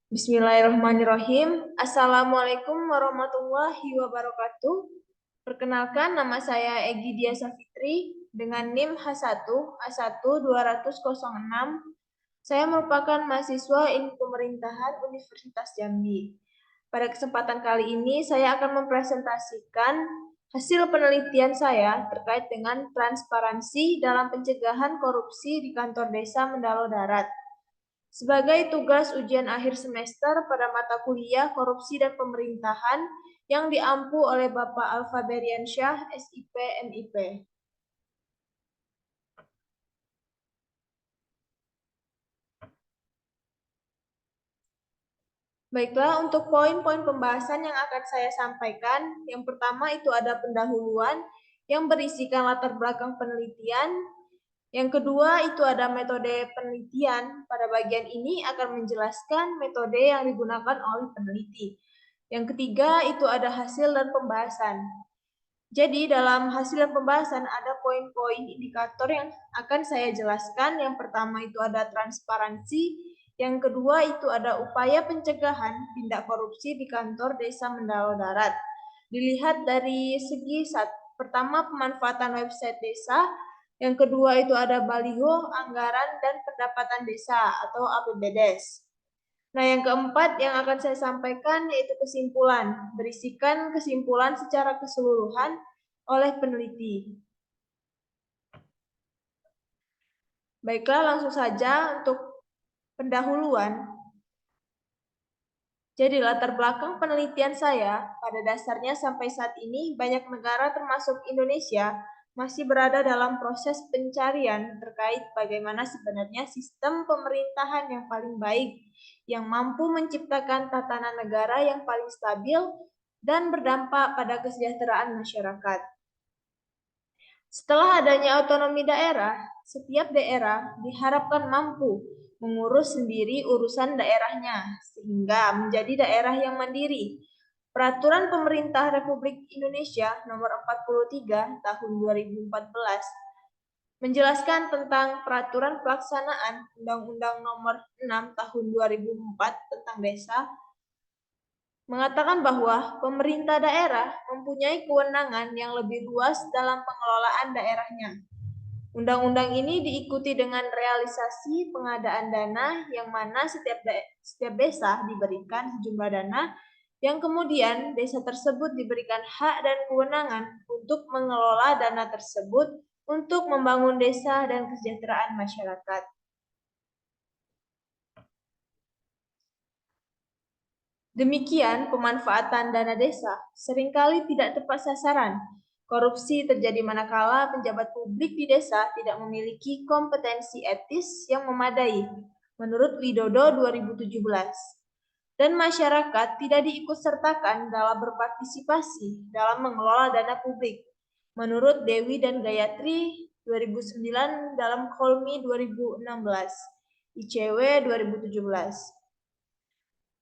Bismillahirrahmanirrahim. Assalamualaikum warahmatullahi wabarakatuh. Perkenalkan, nama saya Egy Diasa Fitri dengan NIM H1A1-200-06. Saya merupakan mahasiswa Ilmu Pemerintahan Universitas Jambi. Pada kesempatan kali ini, saya akan mempresentasikan hasil penelitian saya terkait dengan transparansi dalam pencegahan korupsi di kantor desa Mendalo Darat. Sebagai tugas ujian akhir semester pada mata kuliah Korupsi dan Pemerintahan yang diampu oleh Bapak Alfa Beriansyah, SIP, MIP. Baiklah, untuk poin-poin pembahasan yang akan saya sampaikan, yang pertama itu ada pendahuluan yang berisikan latar belakang penelitian. Yang kedua itu ada metode penelitian. Pada bagian ini akan menjelaskan metode yang digunakan oleh peneliti. Yang ketiga itu ada hasil dan pembahasan. Jadi dalam hasil dan pembahasan ada poin-poin indikator yang akan saya jelaskan. Yang pertama itu ada transparansi, yang kedua itu ada upaya pencegahan tindak korupsi di kantor desa Mendalo Darat. Dilihat dari segi pertama pemanfaatan website desa, yang kedua itu ada baliho, anggaran, dan pendapatan desa atau APBDes. Nah, yang keempat yang akan saya sampaikan yaitu kesimpulan, berisikan kesimpulan secara keseluruhan oleh peneliti. Baiklah, langsung saja untuk pendahuluan. Jadi latar belakang penelitian saya, pada dasarnya sampai saat ini banyak negara termasuk Indonesia masih berada dalam proses pencarian terkait bagaimana sebenarnya sistem pemerintahan yang paling baik, yang mampu menciptakan tatanan negara yang paling stabil dan berdampak pada kesejahteraan masyarakat. Setelah adanya otonomi daerah, setiap daerah diharapkan mampu mengurus sendiri urusan daerahnya, sehingga menjadi daerah yang mandiri. Peraturan Pemerintah Republik Indonesia Nomor 43 Tahun 2014 menjelaskan tentang peraturan pelaksanaan Undang-Undang Nomor 6 Tahun 2004 tentang Desa, mengatakan bahwa pemerintah daerah mempunyai kewenangan yang lebih luas dalam pengelolaan daerahnya. Undang-undang ini diikuti dengan realisasi pengadaan dana yang mana setiap desa diberikan sejumlah dana yang kemudian desa tersebut diberikan hak dan kewenangan untuk mengelola dana tersebut untuk membangun desa dan kesejahteraan masyarakat. Demikian pemanfaatan dana desa seringkali tidak tepat sasaran. Korupsi terjadi manakala pejabat publik di desa tidak memiliki kompetensi etis yang memadai, menurut Widodo 2017. Dan masyarakat tidak diikutsertakan dalam berpartisipasi dalam mengelola dana publik, menurut Dewi dan Gayatri 2009 dalam Kolmi 2016, ICW 2017.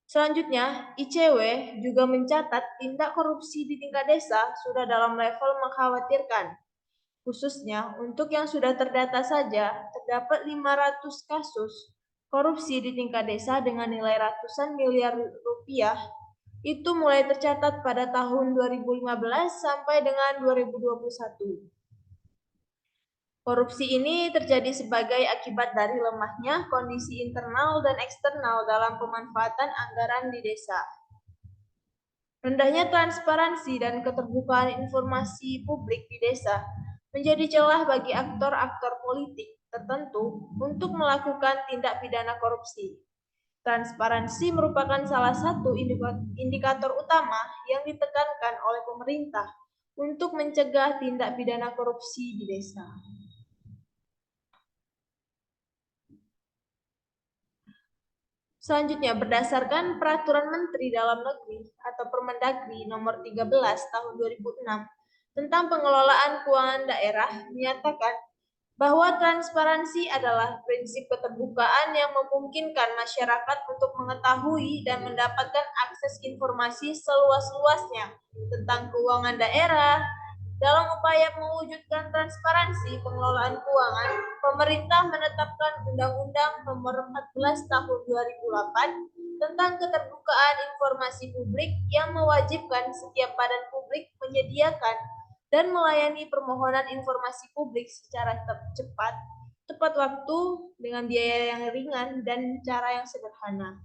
Selanjutnya, ICW juga mencatat tindak korupsi di tingkat desa sudah dalam level mengkhawatirkan. Khususnya untuk yang sudah terdata saja, terdapat 500 kasus korupsi di tingkat desa dengan nilai ratusan miliar rupiah. Itu mulai tercatat pada tahun 2015 sampai dengan 2021. Korupsi ini terjadi sebagai akibat dari lemahnya kondisi internal dan eksternal dalam pemanfaatan anggaran di desa. Rendahnya transparansi dan keterbukaan informasi publik di desa menjadi celah bagi aktor-aktor politik tertentu untuk melakukan tindak pidana korupsi. Transparansi merupakan salah satu indikator utama yang ditekankan oleh pemerintah untuk mencegah tindak pidana korupsi di desa. Selanjutnya, berdasarkan Peraturan Menteri Dalam Negeri atau Permendagri Nomor 13 Tahun 2006 tentang pengelolaan keuangan daerah menyatakan bahwa transparansi adalah prinsip keterbukaan yang memungkinkan masyarakat untuk mengetahui dan mendapatkan akses informasi seluas-luasnya tentang keuangan daerah. Dalam upaya mewujudkan transparansi pengelolaan keuangan, pemerintah menetapkan Undang-Undang Nomor 14 Tahun 2008 tentang keterbukaan informasi publik yang mewajibkan setiap badan publik menyediakan dan melayani permohonan informasi publik secara cepat, tepat waktu, dengan biaya yang ringan, dan cara yang sederhana.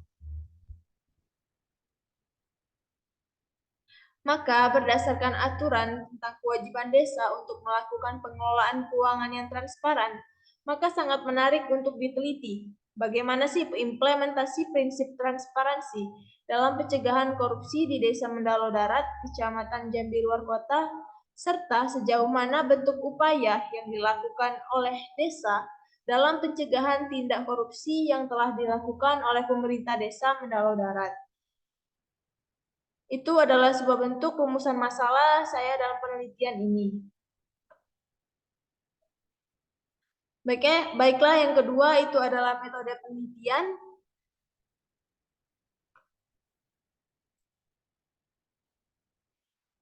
Maka berdasarkan aturan tentang kewajiban desa untuk melakukan pengelolaan keuangan yang transparan, maka sangat menarik untuk diteliti bagaimana sih implementasi prinsip transparansi dalam pencegahan korupsi di Desa Mendalo Darat, Kecamatan Jambi Luar Kota, serta sejauh mana bentuk upaya yang dilakukan oleh desa dalam pencegahan tindak korupsi yang telah dilakukan oleh pemerintah Desa Mendalo Darat. Itu adalah sebuah bentuk rumusan masalah saya dalam penelitian ini. Baiklah, yang kedua itu adalah metode penelitian.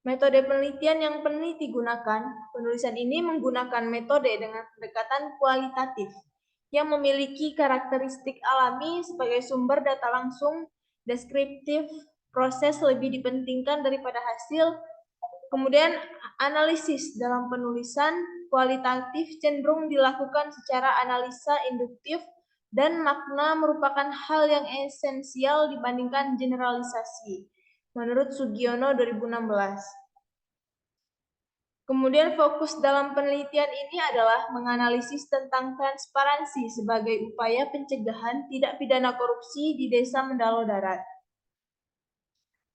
Metode penelitian yang peneliti gunakan, penulisan ini menggunakan metode dengan pendekatan kualitatif yang memiliki karakteristik alami sebagai sumber data langsung, deskriptif, proses lebih dipentingkan daripada hasil. Kemudian analisis dalam penulisan kualitatif cenderung dilakukan secara analisa induktif dan makna merupakan hal yang esensial dibandingkan generalisasi. Menurut Sugiono 2016. Kemudian fokus dalam penelitian ini adalah menganalisis tentang transparansi sebagai upaya pencegahan tindak pidana korupsi di Desa Mendalo Darat.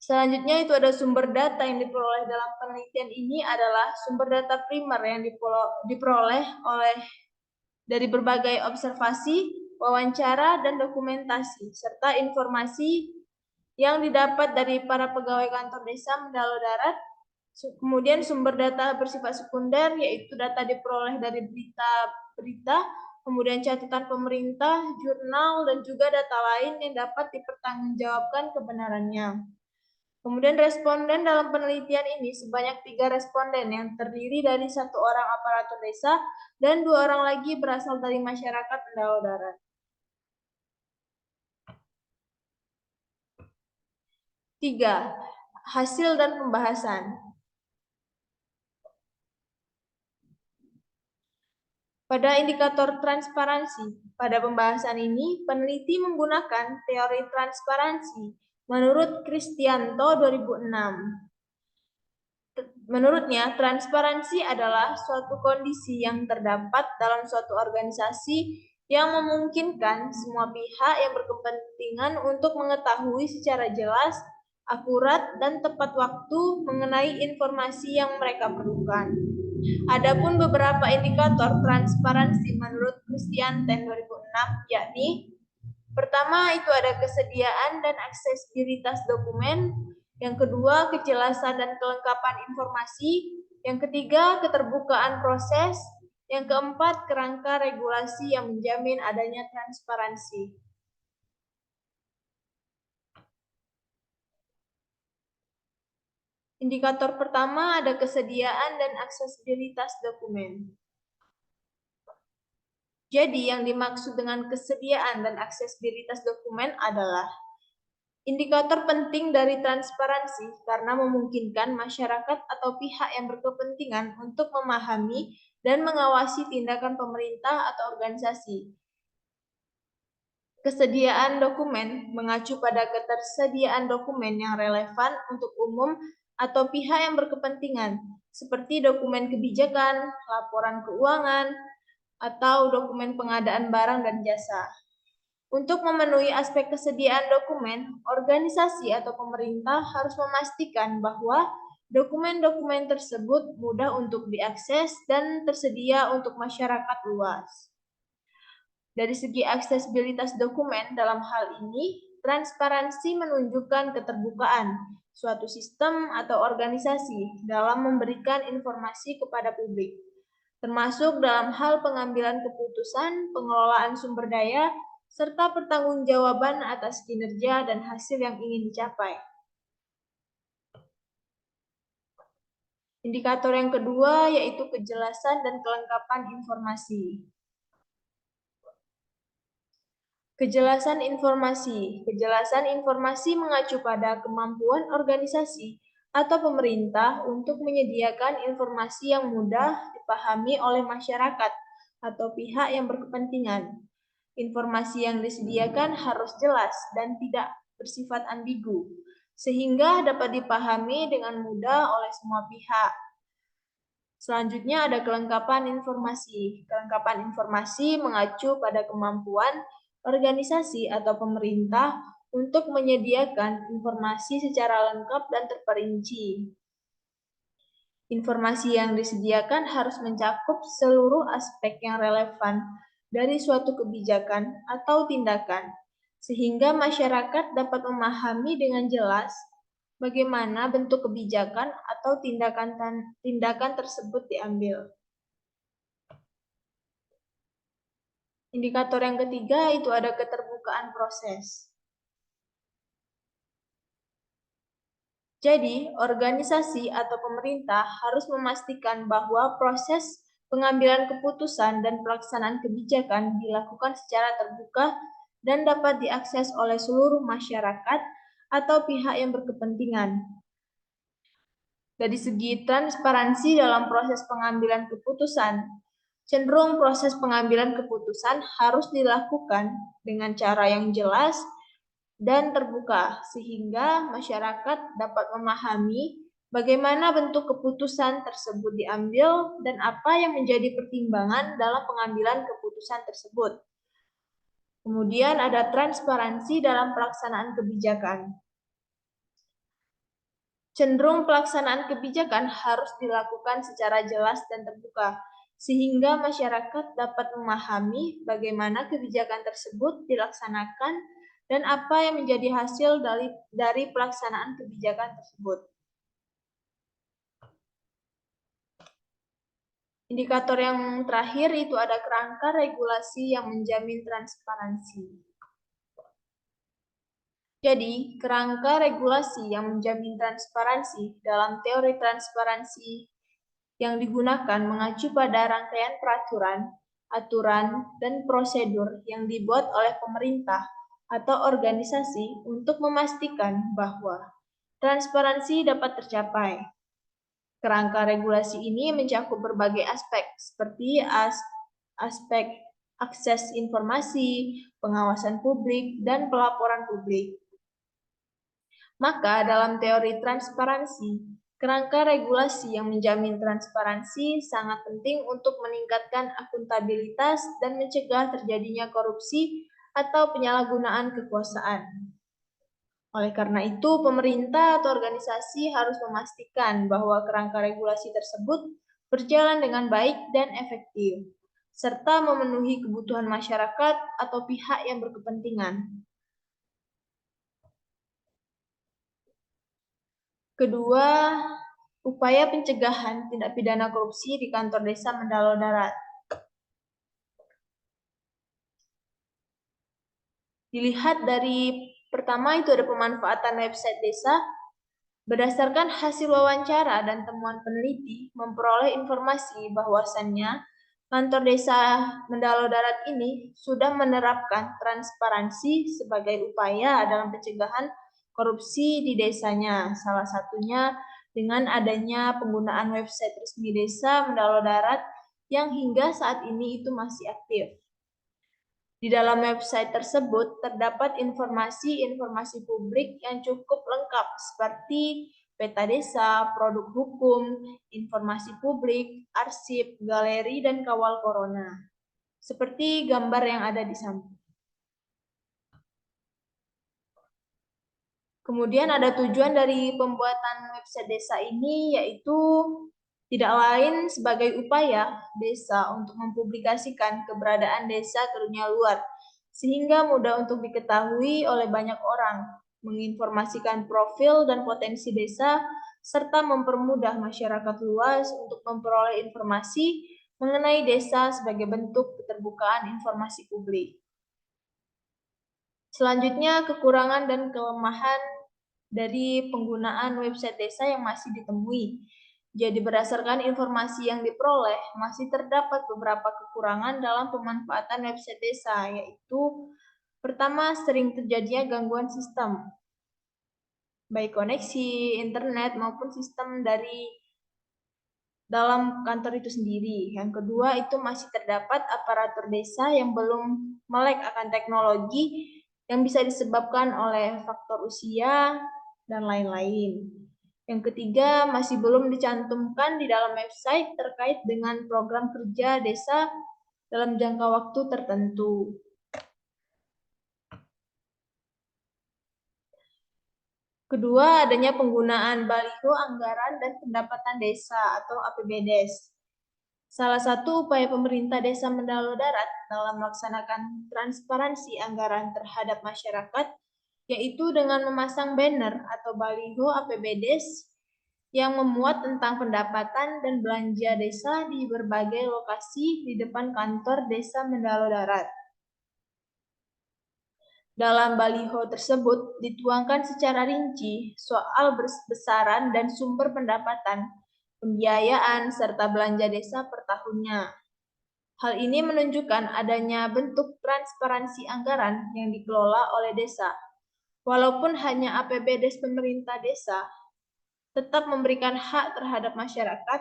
Selanjutnya itu ada sumber data yang diperoleh dalam penelitian ini adalah sumber data primer yang diperoleh dari berbagai observasi, wawancara, dan dokumentasi, serta informasi yang didapat dari para pegawai kantor desa Mendalo Darat. Kemudian sumber data bersifat sekunder, yaitu data diperoleh dari berita-berita, kemudian catatan pemerintah, jurnal, dan juga data lain yang dapat dipertanggungjawabkan kebenarannya. Kemudian responden dalam penelitian ini sebanyak 3 responden yang terdiri dari 1 orang aparatur desa dan 2 orang lagi berasal dari masyarakat Mendalo Darat. 3. Hasil dan pembahasan. Pada indikator transparansi, pada pembahasan ini peneliti menggunakan teori transparansi menurut Kristianto 2006. Menurutnya, transparansi adalah suatu kondisi yang terdapat dalam suatu organisasi yang memungkinkan semua pihak yang berkepentingan untuk mengetahui secara jelas, akurat, dan tepat waktu mengenai informasi yang mereka perlukan. Adapun beberapa indikator transparansi menurut Kristianten 2006, yakni pertama itu ada kesediaan dan aksesibilitas dokumen, yang kedua kejelasan dan kelengkapan informasi, yang ketiga keterbukaan proses, yang keempat kerangka regulasi yang menjamin adanya transparansi. Indikator pertama ada kesediaan dan aksesibilitas dokumen. Jadi yang dimaksud dengan kesediaan dan aksesibilitas dokumen adalah indikator penting dari transparansi karena memungkinkan masyarakat atau pihak yang berkepentingan untuk memahami dan mengawasi tindakan pemerintah atau organisasi. Kesediaan dokumen mengacu pada ketersediaan dokumen yang relevan untuk umum atau pihak yang berkepentingan, seperti dokumen kebijakan, laporan keuangan, atau dokumen pengadaan barang dan jasa. Untuk memenuhi aspek kesediaan dokumen, organisasi atau pemerintah harus memastikan bahwa dokumen-dokumen tersebut mudah untuk diakses dan tersedia untuk masyarakat luas. Dari segi aksesibilitas dokumen dalam hal ini, transparansi menunjukkan keterbukaan suatu sistem atau organisasi dalam memberikan informasi kepada publik, termasuk dalam hal pengambilan keputusan, pengelolaan sumber daya, serta pertanggungjawaban atas kinerja dan hasil yang ingin dicapai. Indikator yang kedua yaitu kejelasan dan kelengkapan informasi. Kejelasan informasi. Kejelasan informasi mengacu pada kemampuan organisasi atau pemerintah untuk menyediakan informasi yang mudah dipahami oleh masyarakat atau pihak yang berkepentingan. Informasi yang disediakan harus jelas dan tidak bersifat ambigu, sehingga dapat dipahami dengan mudah oleh semua pihak. Selanjutnya ada kelengkapan informasi. Kelengkapan informasi mengacu pada kemampuan organisasi atau pemerintah untuk menyediakan informasi secara lengkap dan terperinci. Informasi yang disediakan harus mencakup seluruh aspek yang relevan dari suatu kebijakan atau tindakan, sehingga masyarakat dapat memahami dengan jelas bagaimana bentuk kebijakan atau tindakan tersebut diambil. Indikator yang ketiga itu ada keterbukaan proses. Jadi, organisasi atau pemerintah harus memastikan bahwa proses pengambilan keputusan dan pelaksanaan kebijakan dilakukan secara terbuka dan dapat diakses oleh seluruh masyarakat atau pihak yang berkepentingan. Dari segi transparansi dalam proses pengambilan keputusan, cenderung proses pengambilan keputusan harus dilakukan dengan cara yang jelas dan terbuka, sehingga masyarakat dapat memahami bagaimana bentuk keputusan tersebut diambil dan apa yang menjadi pertimbangan dalam pengambilan keputusan tersebut. Kemudian ada transparansi dalam pelaksanaan kebijakan. Cenderung pelaksanaan kebijakan harus dilakukan secara jelas dan terbuka, sehingga masyarakat dapat memahami bagaimana kebijakan tersebut dilaksanakan dan apa yang menjadi hasil dari pelaksanaan kebijakan tersebut. Indikator yang terakhir itu ada kerangka regulasi yang menjamin transparansi. Jadi, kerangka regulasi yang menjamin transparansi dalam teori transparansi yang digunakan mengacu pada rangkaian peraturan, aturan, dan prosedur yang dibuat oleh pemerintah atau organisasi untuk memastikan bahwa transparansi dapat tercapai. Kerangka regulasi ini mencakup berbagai aspek, seperti aspek akses informasi, pengawasan publik, dan pelaporan publik. Maka dalam teori transparansi, kerangka regulasi yang menjamin transparansi sangat penting untuk meningkatkan akuntabilitas dan mencegah terjadinya korupsi atau penyalahgunaan kekuasaan. Oleh karena itu, pemerintah atau organisasi harus memastikan bahwa kerangka regulasi tersebut berjalan dengan baik dan efektif, serta memenuhi kebutuhan masyarakat atau pihak yang berkepentingan. Kedua, upaya pencegahan tindak pidana korupsi di kantor desa Mendalo Darat. Dilihat dari pertama itu ada pemanfaatan website desa. Berdasarkan hasil wawancara dan temuan peneliti, memperoleh informasi bahwasannya kantor desa Mendalo Darat ini sudah menerapkan transparansi sebagai upaya dalam pencegahan korupsi di desanya. Salah satunya dengan adanya penggunaan website resmi desa Mendalo Darat yang hingga saat ini itu masih aktif. Di dalam website tersebut terdapat informasi-informasi publik yang cukup lengkap seperti peta desa, produk hukum, informasi publik, arsip, galeri, dan kawal corona. Seperti gambar yang ada di samping. Kemudian ada tujuan dari pembuatan website desa ini yaitu tidak lain sebagai upaya desa untuk mempublikasikan keberadaan desa ke dunia luar, sehingga mudah untuk diketahui oleh banyak orang, menginformasikan profil dan potensi desa, serta mempermudah masyarakat luas untuk memperoleh informasi mengenai desa sebagai bentuk keterbukaan informasi publik. Selanjutnya, kekurangan dan kelemahan dari penggunaan website desa yang masih ditemui. Jadi berdasarkan informasi yang diperoleh, masih terdapat beberapa kekurangan dalam pemanfaatan website desa, yaitu Pertama, sering terjadinya gangguan sistem, baik koneksi, internet, maupun sistem dari dalam kantor itu sendiri. Yang kedua, itu masih terdapat aparatur desa yang belum melek akan teknologi yang bisa disebabkan oleh faktor usia dan lain-lain. Yang ketiga, masih belum dicantumkan di dalam website terkait dengan program kerja desa dalam jangka waktu tertentu. Kedua, adanya penggunaan baliho anggaran dan pendapatan desa atau APBDes. Salah satu upaya pemerintah Desa Mendalo Darat dalam melaksanakan transparansi anggaran terhadap masyarakat, yaitu dengan memasang banner atau baliho APBDes yang memuat tentang pendapatan dan belanja desa di berbagai lokasi di depan kantor Desa Mendalo Darat. Dalam baliho tersebut dituangkan secara rinci soal besaran dan sumber pendapatan, pembiayaan, serta belanja desa per tahunnya. Hal ini menunjukkan adanya bentuk transparansi anggaran yang dikelola oleh desa. Walaupun hanya APBDes pemerintah desa, tetap memberikan hak terhadap masyarakat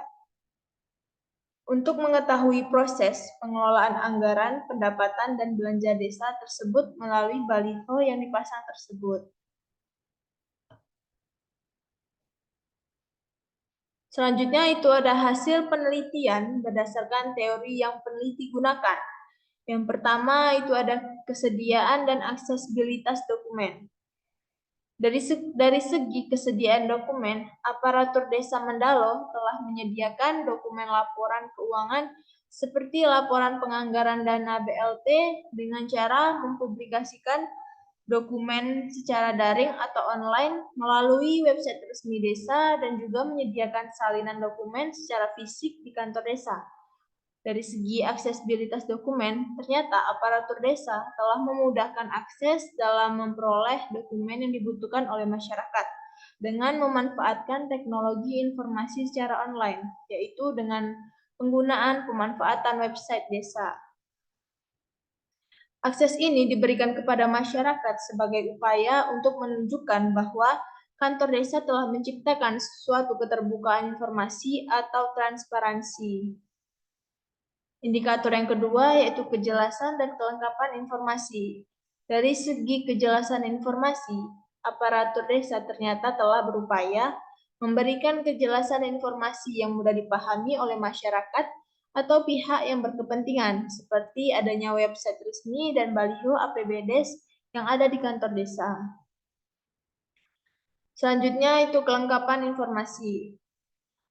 untuk mengetahui proses pengelolaan anggaran, pendapatan, dan belanja desa tersebut melalui baliho yang dipasang tersebut. Selanjutnya itu ada hasil penelitian berdasarkan teori yang peneliti gunakan. Yang pertama itu ada kesediaan dan aksesibilitas dokumen. Dari segi kesediaan dokumen, aparatur Desa Mendalo telah menyediakan dokumen laporan keuangan seperti laporan penganggaran dana BLT dengan cara mempublikasikan dokumen secara daring atau online melalui website resmi desa dan juga menyediakan salinan dokumen secara fisik di kantor desa. Dari segi aksesibilitas dokumen, ternyata aparatur desa telah memudahkan akses dalam memperoleh dokumen yang dibutuhkan oleh masyarakat dengan memanfaatkan teknologi informasi secara online, yaitu dengan penggunaan pemanfaatan website desa. Akses ini diberikan kepada masyarakat sebagai upaya untuk menunjukkan bahwa kantor desa telah menciptakan suatu keterbukaan informasi atau transparansi. Indikator yang kedua yaitu kejelasan dan kelengkapan informasi. Dari segi kejelasan informasi, aparatur desa ternyata telah berupaya memberikan kejelasan informasi yang mudah dipahami oleh masyarakat atau pihak yang berkepentingan, seperti adanya website resmi dan baliho APBDes yang ada di kantor desa. Selanjutnya itu kelengkapan informasi.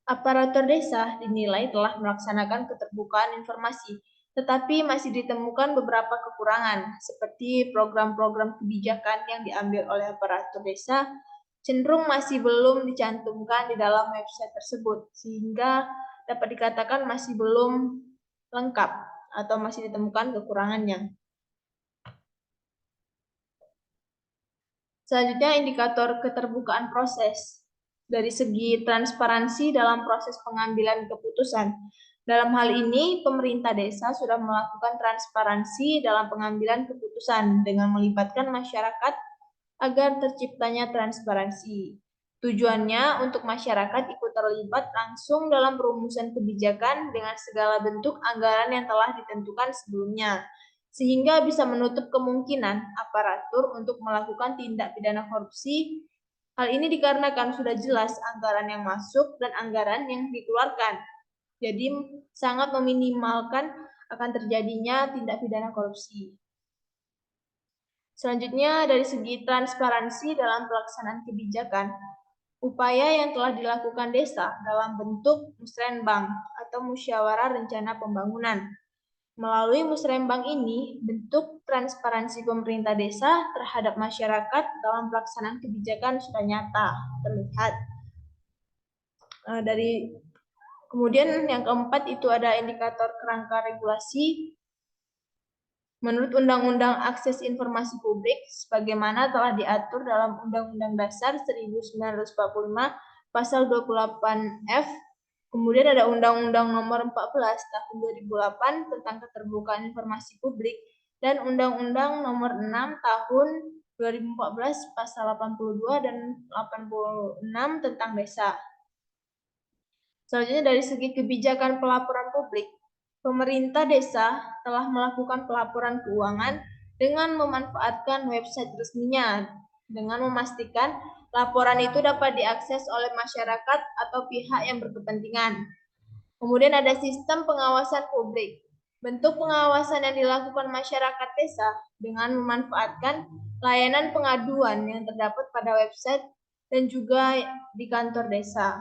Aparatur desa dinilai telah melaksanakan keterbukaan informasi, tetapi masih ditemukan beberapa kekurangan, seperti program-program kebijakan yang diambil oleh aparatur desa cenderung masih belum dicantumkan di dalam website tersebut, sehingga dapat dikatakan masih belum lengkap atau masih ditemukan kekurangannya. Selanjutnya, indikator keterbukaan proses. Dari segi transparansi dalam proses pengambilan keputusan. Dalam hal ini, pemerintah desa sudah melakukan transparansi dalam pengambilan keputusan dengan melibatkan masyarakat agar terciptanya transparansi. Tujuannya untuk masyarakat ikut terlibat langsung dalam perumusan kebijakan dengan segala bentuk anggaran yang telah ditentukan sebelumnya, sehingga bisa menutup kemungkinan aparatur untuk melakukan tindak pidana korupsi. Hal ini dikarenakan sudah jelas anggaran yang masuk dan anggaran yang dikeluarkan. Jadi sangat meminimalkan akan terjadinya tindak pidana korupsi. Selanjutnya dari segi transparansi dalam pelaksanaan kebijakan, upaya yang telah dilakukan desa dalam bentuk musrenbang atau musyawarah rencana pembangunan. Melalui musrembang ini, bentuk transparansi pemerintah desa terhadap masyarakat dalam pelaksanaan kebijakan sudah nyata terlihat. Kemudian yang keempat itu ada indikator kerangka regulasi. Menurut Undang-Undang Akses Informasi Publik, sebagaimana telah diatur dalam Undang-Undang Dasar 1945 Pasal 28F, kemudian ada Undang-Undang Nomor 14 Tahun 2008 tentang Keterbukaan Informasi Publik dan Undang-Undang Nomor 6 Tahun 2014 Pasal 82 dan 86 tentang desa. Selanjutnya dari segi kebijakan pelaporan publik, pemerintah desa telah melakukan pelaporan keuangan dengan memanfaatkan website resminya, dengan memastikan laporan itu dapat diakses oleh masyarakat atau pihak yang berkepentingan. Kemudian ada sistem pengawasan publik. Bentuk pengawasan yang dilakukan masyarakat desa dengan memanfaatkan layanan pengaduan yang terdapat pada website dan juga di kantor desa.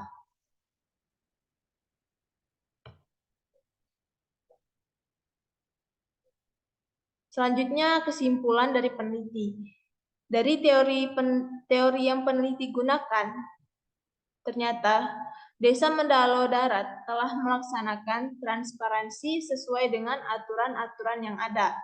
Selanjutnya kesimpulan dari peneliti. Dari teori yang peneliti gunakan, ternyata Desa Mendalo Darat telah melaksanakan transparansi sesuai dengan aturan-aturan yang ada,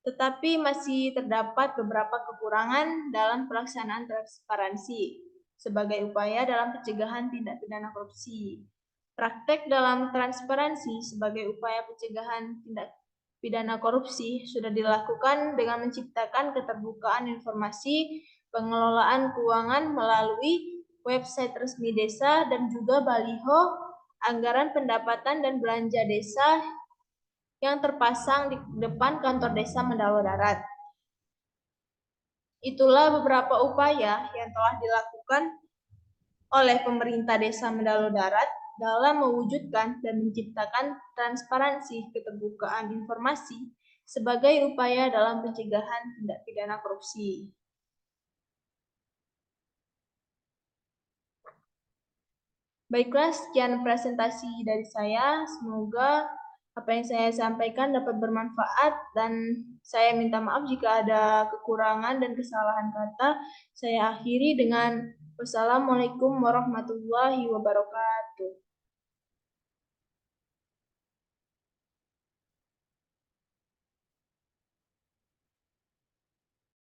tetapi masih terdapat beberapa kekurangan dalam pelaksanaan transparansi sebagai upaya dalam pencegahan tindak pidana korupsi. Praktek dalam transparansi sebagai upaya pencegahan tindak pidana korupsi sudah dilakukan dengan menciptakan keterbukaan informasi pengelolaan keuangan melalui website resmi desa dan juga baliho anggaran pendapatan dan belanja desa yang terpasang di depan kantor desa Mendalo Darat. Itulah beberapa upaya yang telah dilakukan oleh pemerintah desa Mendalo Darat dalam mewujudkan dan menciptakan transparansi keterbukaan informasi sebagai upaya dalam pencegahan tindak pidana korupsi. Baiklah, sekian presentasi dari saya. Semoga apa yang saya sampaikan dapat bermanfaat dan saya minta maaf jika ada kekurangan dan kesalahan kata. Saya akhiri dengan wassalamualaikum warahmatullahi wabarakatuh.